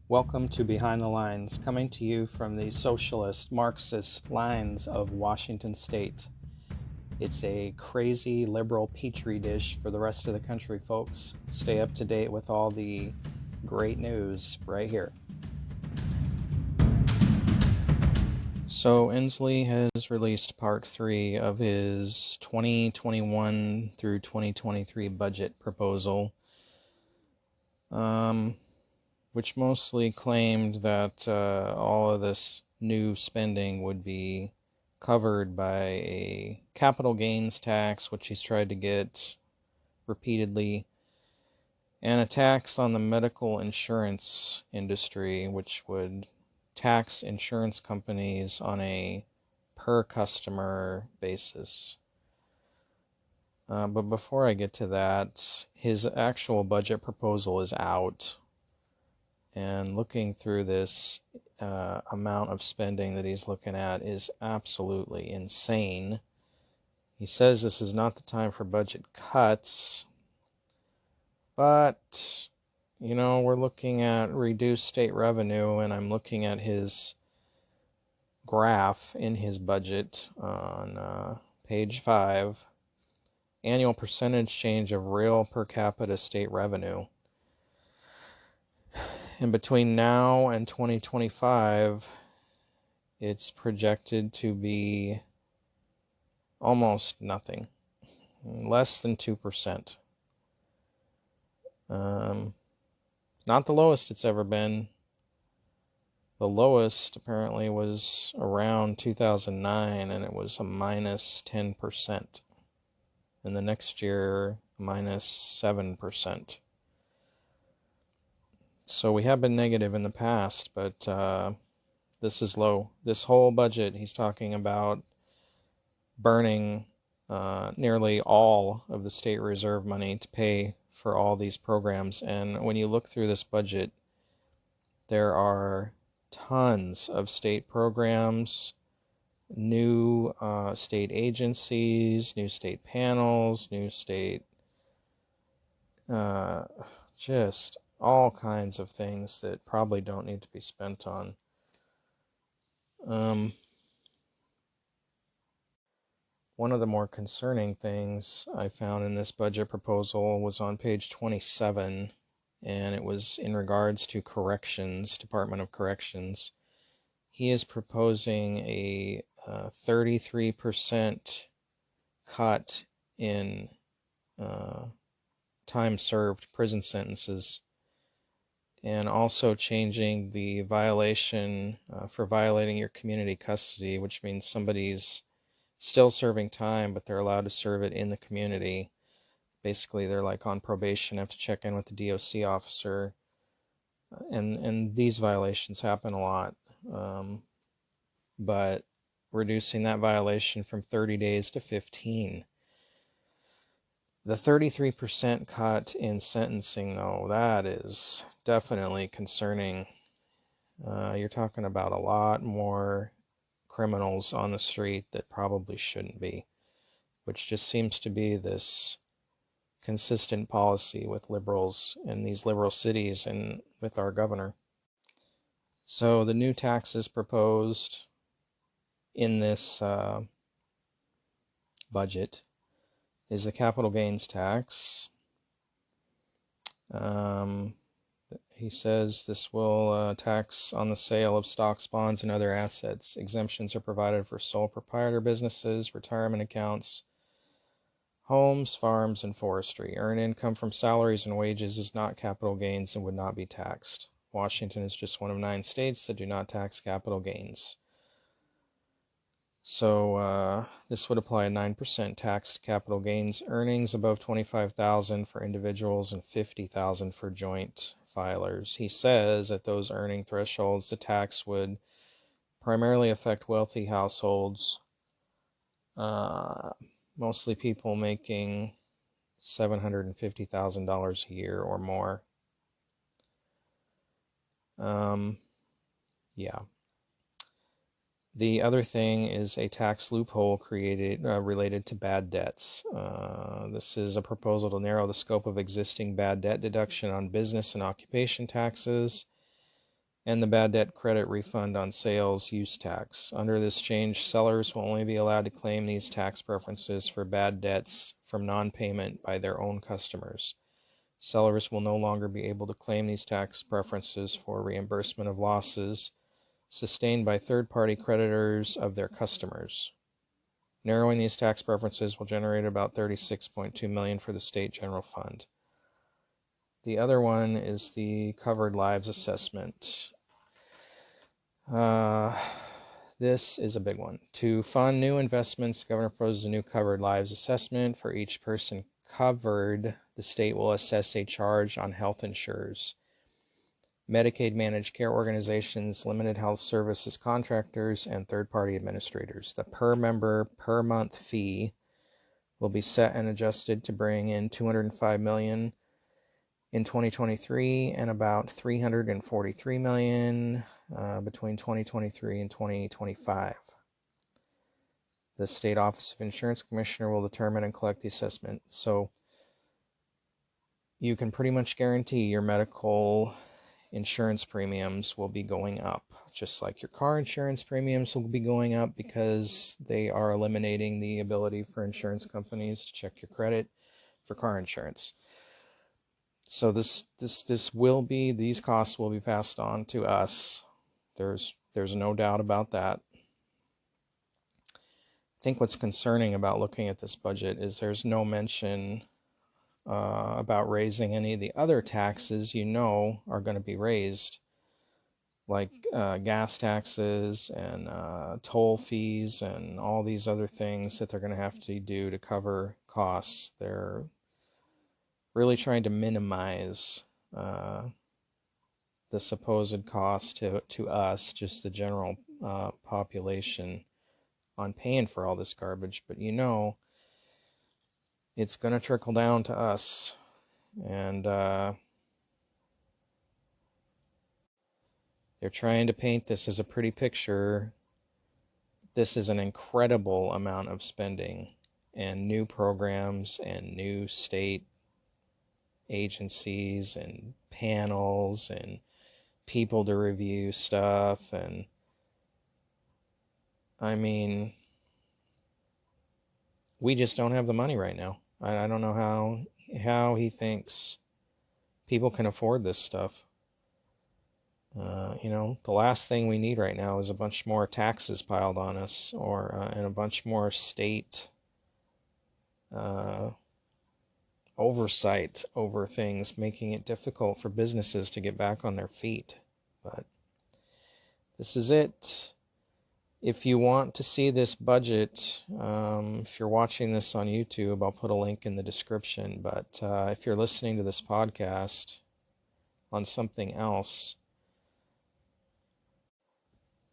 Welcome to Behind the Lines, coming to you from the socialist, Marxist lines of Washington State. It's a crazy liberal petri dish for the rest of the country, folks. Stay up to date with all the great news right here. So Inslee has released part 3 of his 2021 through 2023 budget proposal, which mostly claimed that all of this new spending would be covered by a capital gains tax, which he's tried to get repeatedly, and a tax on the medical insurance industry, which would tax insurance companies on a per customer basis. But before I get to that, his actual budget proposal is out. And looking through this amount of spending that he's looking at is absolutely insane. He says this is not the time for budget cuts, but, you know, we're looking at reduced state revenue, and I'm looking at his graph in his budget on page 5, annual percentage change of real per capita state revenue. And between now and 2025, it's projected to be almost nothing, less than 2%. Not the lowest it's ever been. The lowest apparently was around 2009, and it was a minus 10%. And the next year, minus 7%. So we have been negative in the past, but this is low. This whole budget, he's talking about burning nearly all of the state reserve money to pay for all these programs. And when you look through this budget, there are tons of state programs, new state agencies, new state panels, new state, just all kinds of things that probably don't need to be spent on. One of the more concerning things I found in this budget proposal was on page 27, and it was in regards to corrections, Department of Corrections. He is proposing a 33% cut in time served prison sentences, and also changing the violation for violating your community custody, which means somebody's still serving time, but they're allowed to serve it in the community. Basically, they're like on probation, have to check in with the DOC officer, and these violations happen a lot. But reducing that violation from 30 days to 15. The 33% cut in sentencing, though, that is definitely concerning. You're talking about a lot more criminals on the street that probably shouldn't be, which just seems to be this consistent policy with liberals in these liberal cities and with our governor. So the new taxes proposed in this budget is the capital gains tax. He says this will tax on the sale of stocks, bonds, and other assets. Exemptions are provided for sole proprietor businesses, retirement accounts, homes, farms, and forestry. Earned income from salaries and wages is not capital gains and would not be taxed. Washington is just one of 9 states that do not tax capital gains. So this would apply a 9% tax to capital gains earnings above $25,000 for individuals and $50,000 for joint filers. He says at those earning thresholds, the tax would primarily affect wealthy households, mostly people making $750,000 a year or more. Yeah. The other thing is a tax loophole created related to bad debts. This is a proposal to narrow the scope of existing bad debt deduction on business and occupation taxes and the bad debt credit refund on sales use tax. Under this change, sellers will only be allowed to claim these tax preferences for bad debts from non-payment by their own customers. Sellers will no longer be able to claim these tax preferences for reimbursement of losses sustained by third-party creditors of their customers. Narrowing these tax preferences will generate about $36.2 million for the state general fund. The other one is the covered lives assessment. This is a big one. To fund new investments, the governor proposes a new covered lives assessment. For each person covered, the state will assess a charge on health insurers, Medicaid managed care organizations, limited health services contractors, and third-party administrators. The per member per month fee will be set and adjusted to bring in $205 million in 2023 and about $343 million between 2023 and 2025. The State Office of Insurance Commissioner will determine and collect the assessment. So you can pretty much guarantee your medical insurance premiums will be going up, just like your car insurance premiums will be going up because they are eliminating the ability for insurance companies to check your credit for car insurance. So these costs will be passed on to us. There's no doubt about that. I think what's concerning about looking at this budget is there's no mention about raising any of the other taxes are going to be raised, like gas taxes and toll fees and all these other things that they're going to have to do to cover costs. They're really trying to minimize the supposed cost to us, just the general population, on paying for all this garbage. But it's going to trickle down to us. And they're trying to paint this as a pretty picture. This is an incredible amount of spending and new programs and new state agencies and panels and people to review stuff. And I mean, we just don't have the money right now. I don't know how he thinks people can afford this stuff. The last thing we need right now is a bunch more taxes piled on us, and a bunch more state oversight over things, making it difficult for businesses to get back on their feet. But this is it. If you want to see this budget, if you're watching this on YouTube, I'll put a link in the description. But if you're listening to this podcast on something else,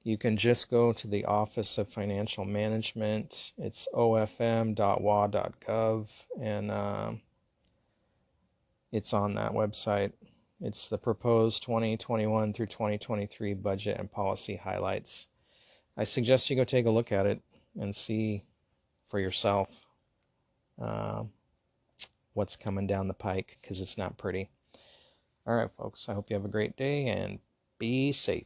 you can just go to the Office of Financial Management. It's ofm.wa.gov, and it's on that website. It's the proposed 2021 through 2023 budget and policy highlights. I suggest you go take a look at it and see for yourself what's coming down the pike, because it's not pretty. All right, folks, I hope you have a great day and be safe.